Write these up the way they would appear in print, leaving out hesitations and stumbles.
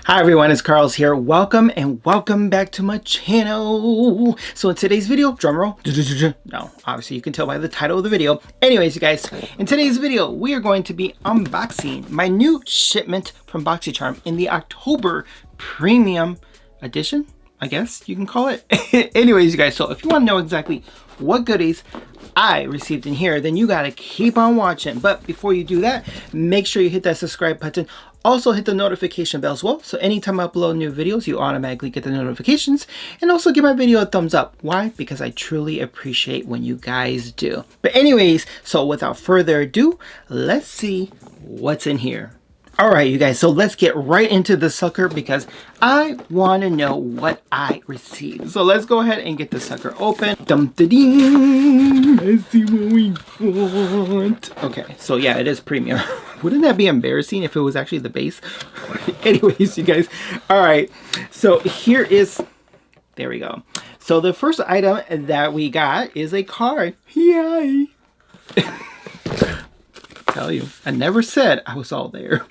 Hi everyone, it's Carl's here. Welcome and welcome back to my channel. So in today's video, drumroll. No, obviously you can tell by the title of the video. Anyways, you guys, in today's video, we are going to be unboxing my new shipment from Boxycharm in the October Premium Edition, I guess you can call it. Anyways, you guys, so if you want to know exactly what goodies I received in here, then you gotta keep on watching. But before you do that, make sure you hit that subscribe button. Also hit the notification bell as well, so anytime I upload new videos, you automatically get the notifications. And also give my video a thumbs up. Why? Because I truly appreciate when you guys do. But anyways, so without further ado, let's see what's in here. Alright, you guys, so let's get right into the sucker because I want to know what I received. So let's go ahead and get the sucker open. Dum-da-ding! Let's see what we want. Okay, so yeah, it is premium. Wouldn't that be embarrassing if it was actually the base? Anyways, you guys, alright, so here is, there we go. So the first item that we got is a card. Yay! Tell you, I never said I was all there.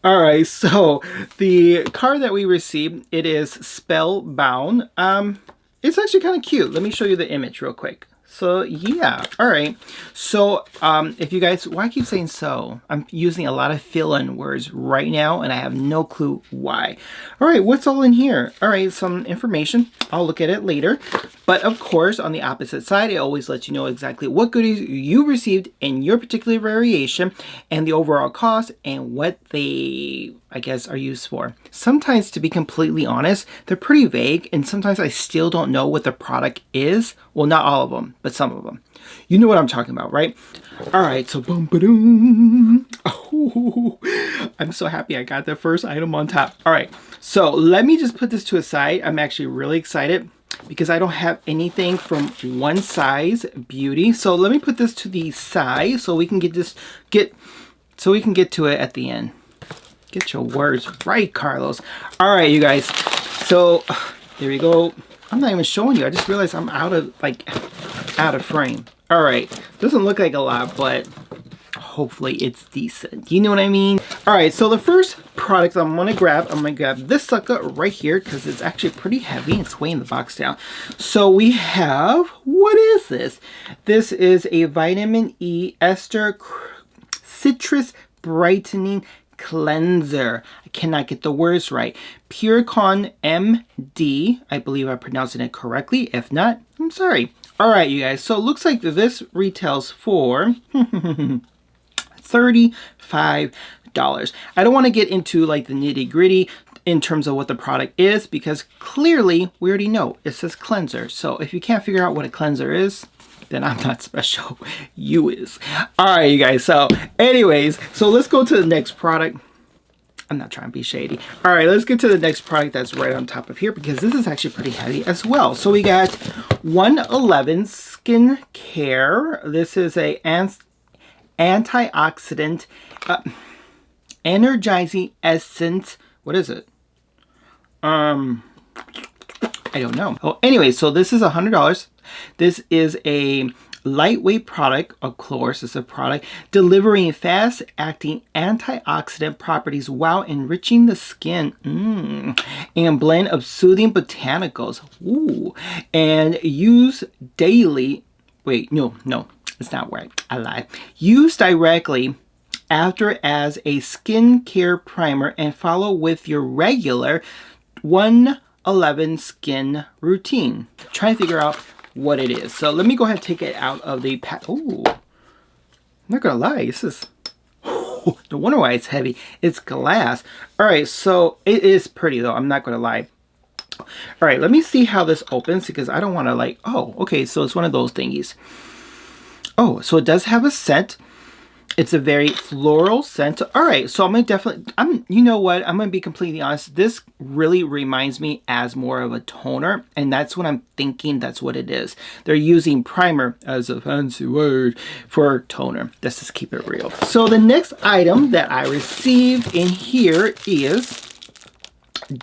All right, so the card that we received, it is spellbound. It's actually kind of cute. Let me show you the image real quick. So yeah, all right. So if you guys, why I keep saying so? I'm using a lot of fill-in words right now and I have no clue why. All right, what's all in here? All right, some information. I'll look at it later. But of course, on the opposite side, it always lets you know exactly what goodies you received in your particular variation and the overall cost and what they, I guess, are used for. Sometimes, to be completely honest, they're pretty vague and sometimes I still don't know what the product is. Well, not all of them, but some of them. You know what I'm talking about, right? All right, so boom, ba-doom. Oh, I'm so happy I got the first item on top. All right, so let me just put this to a side. I'm actually really excited because I don't have anything from one size beauty. So let me put this to the side so we can get to it at the end. Get your words right, Carlos. All right, you guys. So there we go. I'm not even showing you. I just realized I'm out of frame. All right. Doesn't look like a lot, but hopefully it's decent. You know what I mean? All right. So the first product I'm going to grab this sucker right here because it's actually pretty heavy. It's weighing the box down. So we have, what is this? This is a vitamin E ester citrus brightening cleanser. I cannot get the words right. Purecon MD. I believe I'm pronouncing it correctly. If not, I'm sorry. All right, you guys. So it looks like this retails for $35. I don't want to get into like the nitty gritty in terms of what the product is because clearly we already know it says cleanser. So if you can't figure out what a cleanser is, then I'm not special. You is. All right, you guys. So anyways, so let's go to the next product. I'm not trying to be shady. All right, let's get to the next product that's right on top of here because this is actually pretty heavy as well. So we got 111 Skincare. This is a antioxidant energizing essence. What is it? I don't know. Oh, anyway, so this is $100. This is a lightweight product, of course, it's a product delivering fast-acting antioxidant properties while enriching the skin. And blend of soothing botanicals. Ooh. And use daily. Wait, no, it's not right. I lied. Use directly after as a skincare primer and follow with your regular 111 skin routine. Trying to figure out what it is. So let me go ahead and take it out of the pack. Ooh, I'm not gonna lie, this is no wonder why it's heavy. It's glass. All right, so it is pretty though, I'm not gonna lie. All right, let me see how this opens because I don't want to like, oh, okay, so it's one of those thingies. Oh, so it does have a scent. It's a very floral scent. All right, so I'm gonna definitely, you know what? I'm gonna be completely honest. This really reminds me as more of a toner, and that's what I'm thinking. That's what it is. They're using primer as a fancy word for toner. Let's just keep it real. So the next item that I received in here is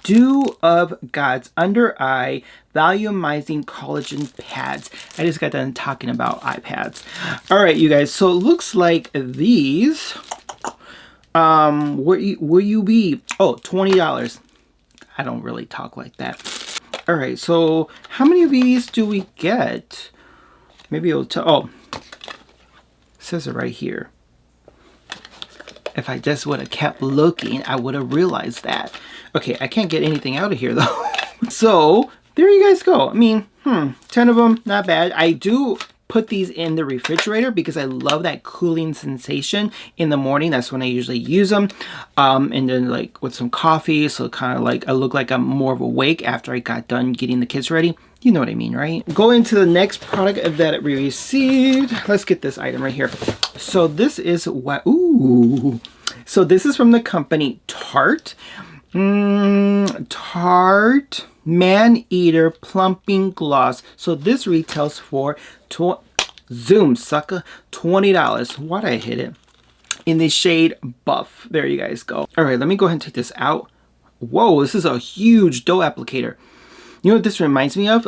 Dew of God's Under Eye Volumizing Collagen Pads. I just got done talking about iPads. All right, you guys. So it looks like these. Will you be? Oh, $20. I don't really talk like that. All right, so how many of these do we get? Maybe it'll tell. Oh, it says it right here. If I just would have kept looking, I would have realized that. Okay, I can't get anything out of here though. So there you guys go. I mean, 10 of them, not bad. I do put these in the refrigerator because I love that cooling sensation in the morning. That's when I usually use them. And then like with some coffee, so kind of like I look like I'm more of awake after I got done getting the kids ready. You know what I mean, right? Going to the next product that we received. Let's get this item right here. So this is what, ooh. So this is from the company TARTE. TARTE Maneater Plumping Gloss. So this retails for zoom sucker, $20. Why'd I hit it? In the shade Buff. There you guys go. All right, let me go ahead and take this out. Whoa, this is a huge dough applicator. You know what this reminds me of?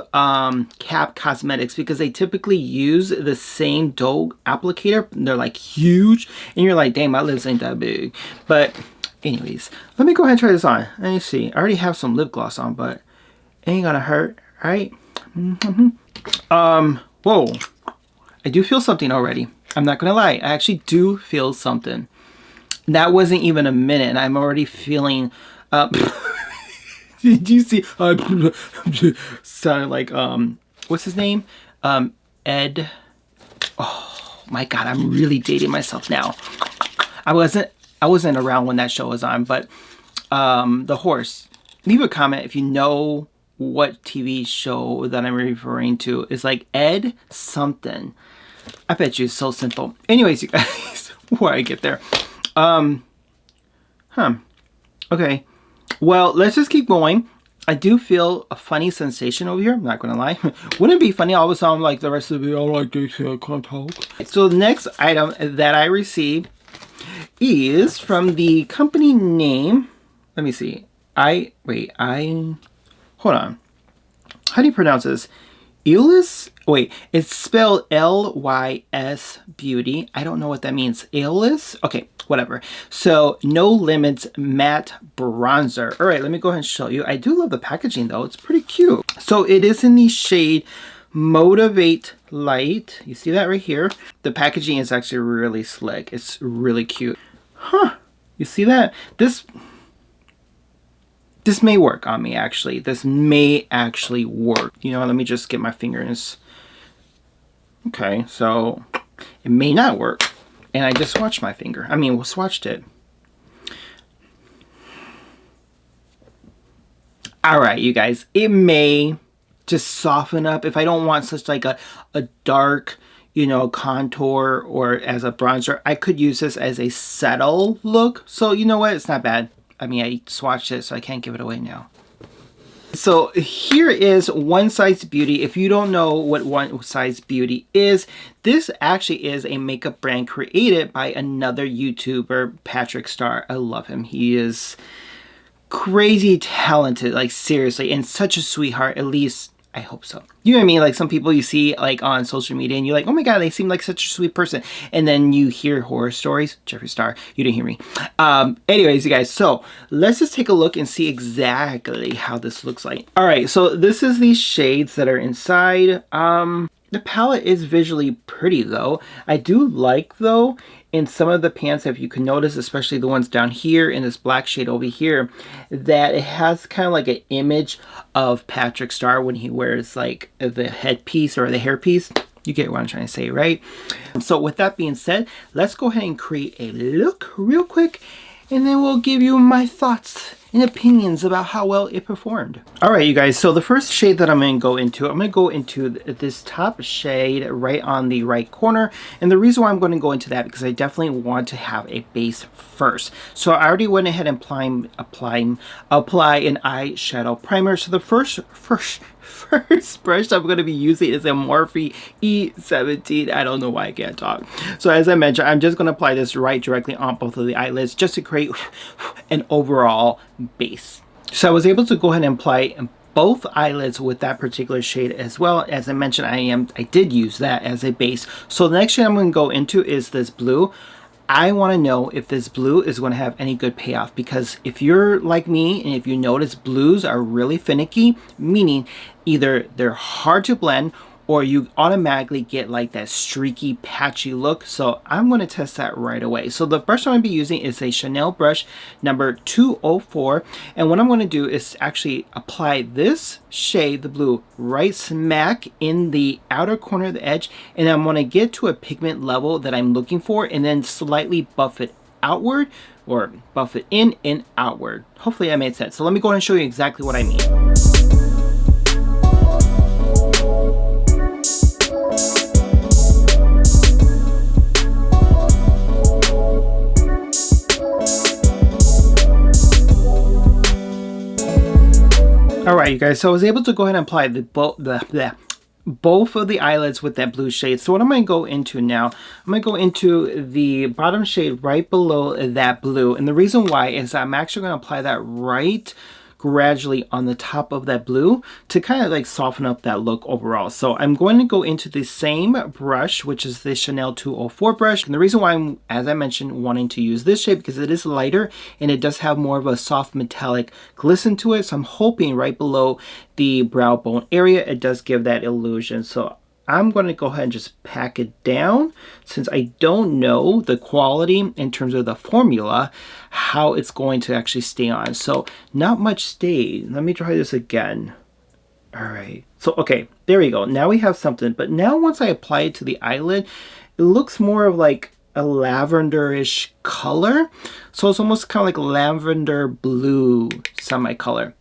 Cap Cosmetics, because they typically use the same dough applicator. They're like huge, and you're like, dang, my lips ain't that big. But anyways, let me go ahead and try this on. Let me see. I already have some lip gloss on, but it ain't gonna hurt, right? Whoa. I do feel something already. I'm not gonna lie. I actually do feel something. That wasn't even a minute, and I'm already feeling Did you see? Sounded like what's his name? Ed. Oh my God, I'm really dating myself now. I wasn't around when that show was on, but the horse. Leave a comment if you know what TV show that I'm referring to. It's like Ed something. I bet you it's so simple. Anyways, you guys, before I get there, okay. Well, let's just keep going. I do feel a funny sensation over here. I'm not gonna lie. Wouldn't it be funny all of a sudden like the rest of the video like this? I can't talk. So the next item that I received is from the company name. Let me see. Hold on. How do you pronounce this? Elis? Wait, it's spelled L-Y-S Beauty. I don't know what that means. Elis? Okay, whatever. So, No Limits Matte Bronzer. All right, let me go ahead and show you. I do love the packaging though. It's pretty cute. So, it is in the shade Motivate Light. You see that right here? The packaging is actually really slick. It's really cute. Huh. You see that? This may work on me, actually. This may actually work. You know, let me just get my fingers. Okay, so it may not work. And I just swatched my finger. I mean, swatched it. All right, you guys. It may just soften up. If I don't want such like a dark, you know, contour or as a bronzer, I could use this as a settle look. So, you know what? It's not bad. I mean, I swatched it, so I can't give it away now. So here is One Size Beauty. If you don't know what One Size Beauty is, this actually is a makeup brand created by another YouTuber, Patrick Starrr. I love him. He is crazy talented, like seriously, and such a sweetheart. At least I hope so. You know what I mean? Like some people you see like on social media and you're like, oh my God, they seem like such a sweet person. And then you hear horror stories. Jeffree Star, you didn't hear me. Anyways, you guys, so let's just take a look and see exactly how this looks like. All right, so this is these shades that are inside. The palette is visually pretty though. I do like though in some of the pants, if you can notice, especially the ones down here in this black shade over here, that it has kind of like an image of Patrick Starrr when he wears like the headpiece or the hairpiece. You get what I'm trying to say, right? So with that being said, let's go ahead and create a look real quick, and then we'll give you my thoughts and opinions about how well it performed. All right, you guys, so the first shade that I'm gonna go into this top shade right on the right corner. And the reason why I'm gonna go into that, because I definitely want to have a base first. So I already went ahead and apply an eyeshadow primer. So the first brush I'm going to be using is a Morphe E17. I don't know why I can't talk. So as I mentioned, I'm just going to apply this right directly on both of the eyelids just to create an overall base. So I was able to go ahead and apply both eyelids with that particular shade as well. As I mentioned, I did use that as a base. So the next shade I'm going to go into is this blue. I want to know if this blue is going to have any good payoff, because if you're like me and if you notice blues are really finicky, meaning either they're hard to blend or you automatically get like that streaky, patchy look. So I'm going to test that right away. So the brush I'm going to be using is a Chanel brush number 204. And what I'm going to do is actually apply this shade, the blue, right smack in the outer corner of the edge. And I'm going to get to a pigment level that I'm looking for and then slightly buff it outward, or buff it in and outward. Hopefully that made sense. So let me go ahead and show you exactly what I mean. All right, you guys, so I was able to go ahead and apply both of the eyelids with that blue shade. So what I'm going to go into now, I'm going to go into the bottom shade right below that blue. And the reason why is I'm actually going to apply that right gradually on the top of that blue to kind of like soften up that look overall. So I'm going to go into the same brush, which is the Chanel 204 brush. And the reason why I'm, as I mentioned, wanting to use this shade because it is lighter and it does have more of a soft metallic glisten to it. So I'm hoping right below the brow bone area, it does give that illusion. So I'm going to go ahead and just pack it down since I don't know the quality in terms of the formula, how it's going to actually stay on. So not much stayed. Let me try this again. All right. So, okay, there we go. Now we have something. But now once I apply it to the eyelid, it looks more of like a lavenderish color. So it's almost kind of like lavender blue semi-color.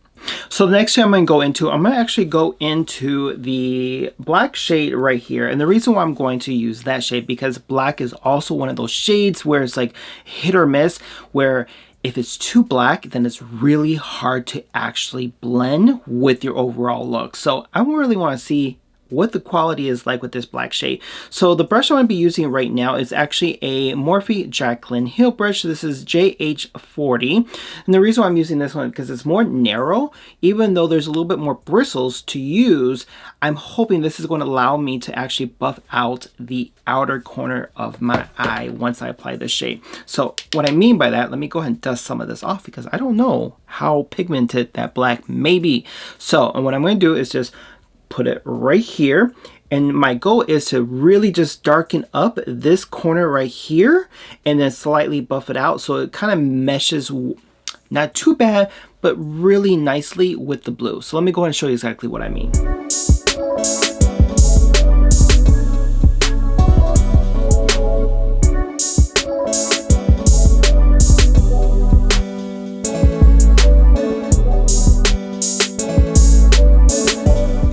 So the next shade I'm going to go into, I'm going to actually go into the black shade right here. And the reason why I'm going to use that shade, because black is also one of those shades where it's like hit or miss, where if it's too black, then it's really hard to actually blend with your overall look. So I really want to see what the quality is like with this black shade. So the brush I'm going to be using right now is actually a Morphe Jaclyn Hill brush. This is JH40. And the reason why I'm using this one is because it's more narrow. Even though there's a little bit more bristles to use, I'm hoping this is going to allow me to actually buff out the outer corner of my eye once I apply this shade. So what I mean by that, let me go ahead and dust some of this off because I don't know how pigmented that black may be. So and what I'm going to do is just put it right here, and my goal is to really just darken up this corner right here and then slightly buff it out so it kind of meshes not too bad but really nicely with the blue. So let me go ahead and show you exactly what I mean.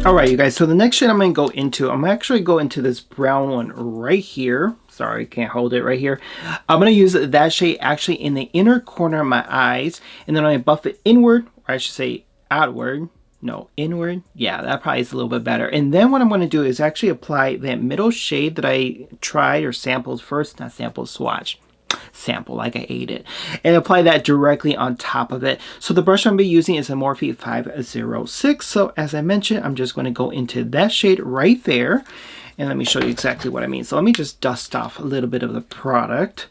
Alright you guys, so the next shade I'm going to go into, I'm actually go into this brown one right here. Sorry, can't hold it right here. I'm going to use that shade actually in the inner corner of my eyes, and then I'm going to buff it inward, or I should say outward. No, inward. Yeah, that probably is a little bit better. And then what I'm going to do is actually apply that middle shade that I tried or sampled first, not sampled, swatch. Sample like I ate it, and apply that directly on top of it. So the brush I'm going to be using is a Morphe 506. So as I mentioned, I'm just going to go into that shade right there, and let me show you exactly what I mean. So let me just dust off a little bit of the product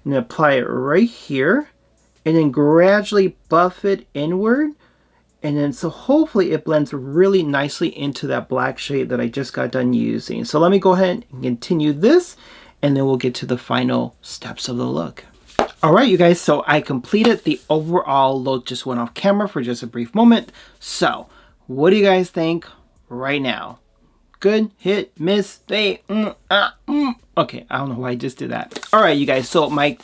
and apply it right here, and then gradually buff it inward. And then so hopefully it blends really nicely into that black shade that I just got done using. So let me go ahead and continue this, and then we'll get to the final steps of the look. All right, you guys, so I completed the overall look, just went off camera for just a brief moment. So what do you guys think right now? Good, hit, miss, stay, Okay, I don't know why I just did that. All right, you guys, so let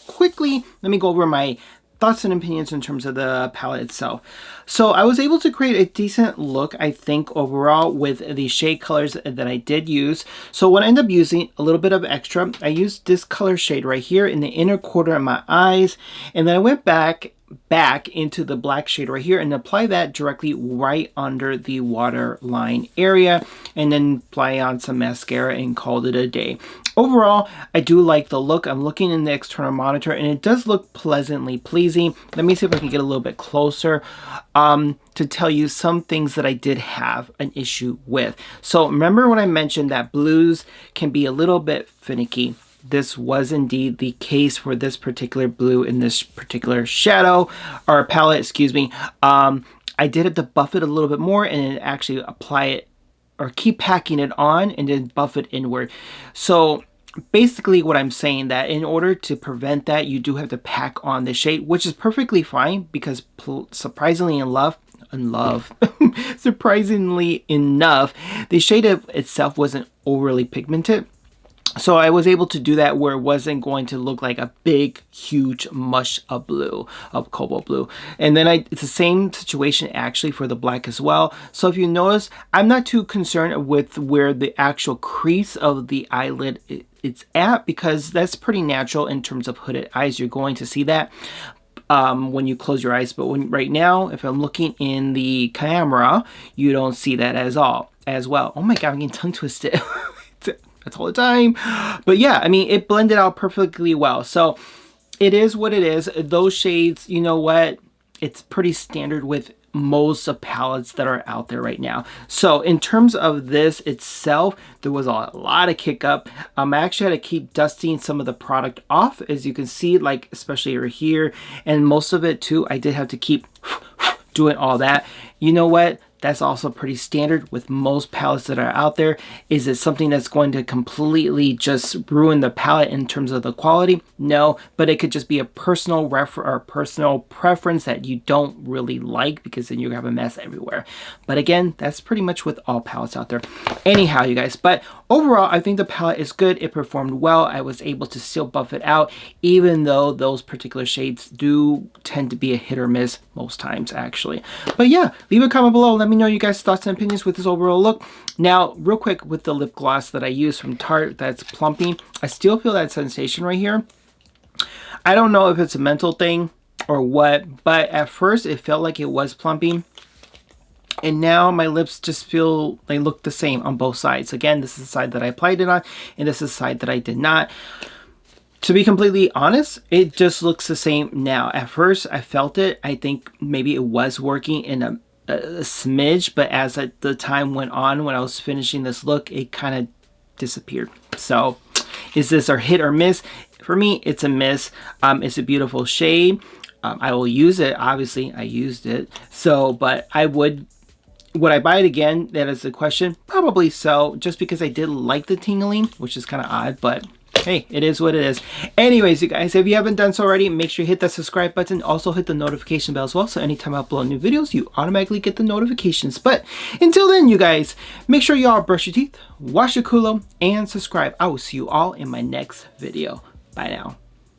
me go over my thoughts and opinions in terms of the palette itself. So I was able to create a decent look, I think, overall with the shade colors that I did use. So what I ended up using, a little bit of extra, I used this color shade right here in the inner corner of my eyes, and then I went back into the black shade right here and apply that directly right under the waterline area, and then apply on some mascara and called it a day. Overall, I do like the look. I'm looking in the external monitor and it does look pleasantly pleasing. Let me see if I can get a little bit closer to tell you some things that I did have an issue with. So remember when I mentioned that blues can be a little bit finicky. this was indeed the case for this particular blue in this particular shadow or palette, excuse me. I did have to buff it a little bit more and then actually apply it or keep packing it on and then buff it inward. So basically what I'm saying that in order to prevent that, you do have to pack on the shade, which is perfectly fine because surprisingly enough, surprisingly enough, the shade itself wasn't overly pigmented. So I was able to do that where it wasn't going to look like a big, huge mush of blue, of cobalt blue. And then it's the same situation actually for the black as well. So if you notice, I'm not too concerned with where the actual crease of the eyelid it's at, because that's pretty natural in terms of hooded eyes. You're going to see that when you close your eyes. But right now, if I'm looking in the camera, you don't see that as well. Oh my God, I'm getting tongue twisted. That's all the time. But yeah, I mean, it blended out perfectly well. So it is what it is. Those shades, you know what? It's pretty standard with most of palettes that are out there right now. So in terms of this itself, there was a lot of kick up. I actually had to keep dusting some of the product off, as you can see, like especially over here. And most of it too, I did have to keep doing all that. You know what? That's also pretty standard with most palettes that are out there. Is it something that's going to completely just ruin the palette in terms of the quality? No, but it could just be a personal personal preference that you don't really like, because then you have a mess everywhere. But again, that's pretty much with all palettes out there. Anyhow, you guys, but overall, I think the palette is good. It performed well. I was able to still buff it out, even though those particular shades do tend to be a hit or miss most times, actually. But yeah, leave a comment below. Let me know you guys' thoughts and opinions with this overall look. Now, real quick, with the lip gloss that I use from Tarte, that's Plumping, I still feel that sensation right here. I don't know if it's a mental thing or what, but at first it felt like it was plumping. And now my lips just feel, they look the same on both sides. Again, this is the side that I applied it on, and this is the side that I did not. To be completely honest, it just looks the same now. At first, I felt it. I think maybe it was working in a smidge, but as the time went on, when I was finishing this look, it kind of disappeared. So, is this a hit or miss? For me, it's a miss. It's a beautiful shade. I will use it. Obviously, I used it. So, but would I buy it again? That is the question. Probably so, just because I did like the tingling, which is kind of odd, but hey, it is what it is. Anyways, you guys, if you haven't done so already, make sure you hit that subscribe button. Also hit the notification bell as well, so anytime I upload new videos, you automatically get the notifications. But until then, you guys, make sure you all brush your teeth, wash your culo, and subscribe. I will see you all in my next video. Bye now.